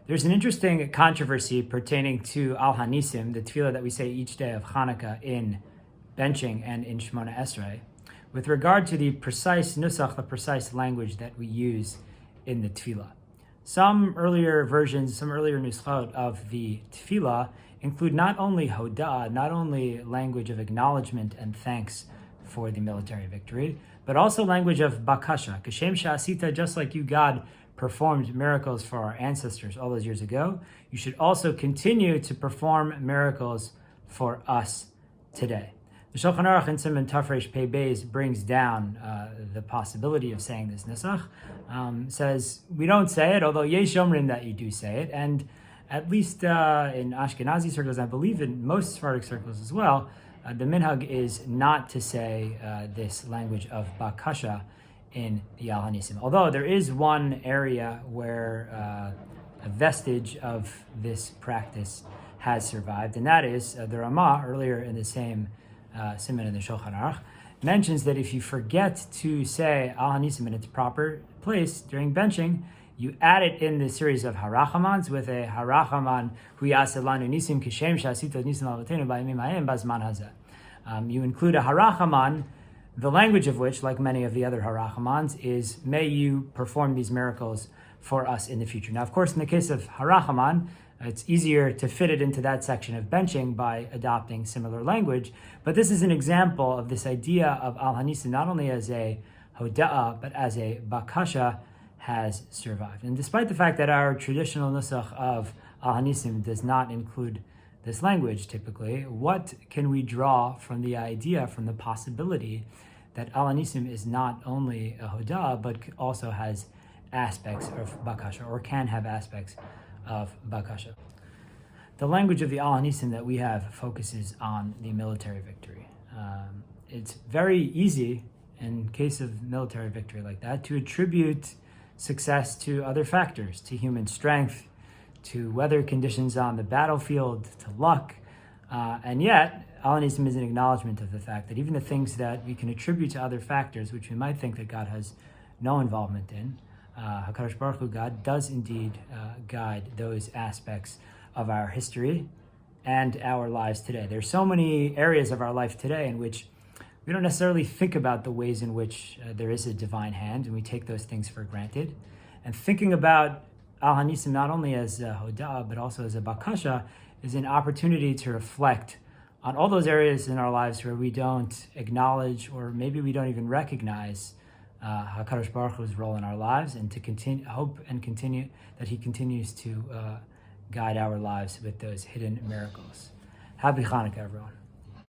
There's an interesting controversy pertaining to Al Hanissim, the tefillah that we say each day of Hanukkah in benching and in Shemona Esrei, with regard to the precise nusach, the precise language that we use in the tefillah. Some earlier versions, some earlier nuschot of the tefillah include not only hodah, not only language of acknowledgement and thanks for the military victory, but also language of bakasha, kashem sha'asita, just like you, God, performed miracles for our ancestors all those years ago, you should also continue to perform miracles for us today. The Shulchan Aruch in Siman Tafresh Pei Beis brings down the possibility of saying this nusach. Says we don't say it, although yesh omrim that you do say it, and at least in Ashkenazi circles, I believe in most Sephardic circles as well, the minhag is not to say this language of Bakasha in the Al Hanissim. Although there is one area where a vestige of this practice has survived, and that is the Ramah earlier in the same Siman in the Shulchan Aruch mentions that if you forget to say Al Hanissim in its proper place during benching, you add it in the series of harachamans with a harachaman hu yaseh lanu nisim kishem shasita nisim lavatenu b'yamim hayem bazman hazeh. You include a harachaman, the language of which, like many of the other harachamans, is may you perform these miracles for us in the future. Now, of course, in the case of harachaman, it's easier to fit it into that section of benching by adopting similar language, but this is an example of this idea of Al Hanissim not only as a hoda'ah, but as a bakasha has survived. And despite the fact that our traditional nusach of Al Hanissim does not include this language typically, what can we draw from the idea, from the possibility that Al Hanissim is not only a hoda'ah, but also has aspects of bakasha, or can have aspects of Bakasha. The language of the Al Hanissim that we have focuses on the military victory. It's very easy, in case of military victory like that, to attribute success to other factors, to human strength, to weather conditions on the battlefield, to luck. And yet, Al Hanissim is an acknowledgement of the fact that even the things that we can attribute to other factors, which we might think that God has no involvement in, HaKadosh Baruch Hu, God, does indeed guide those aspects of our history and our lives today. There's so many areas of our life today in which we don't necessarily think about the ways in which there is a divine hand, and we take those things for granted. And thinking about Al Hanissim not only as a hodah, but also as a bakasha, is an opportunity to reflect on all those areas in our lives where we don't acknowledge, or maybe we don't even recognize HaKadosh Baruch Hu's role in our lives, and to hope and continue that He continues to guide our lives with those hidden miracles. Happy Hanukkah, everyone.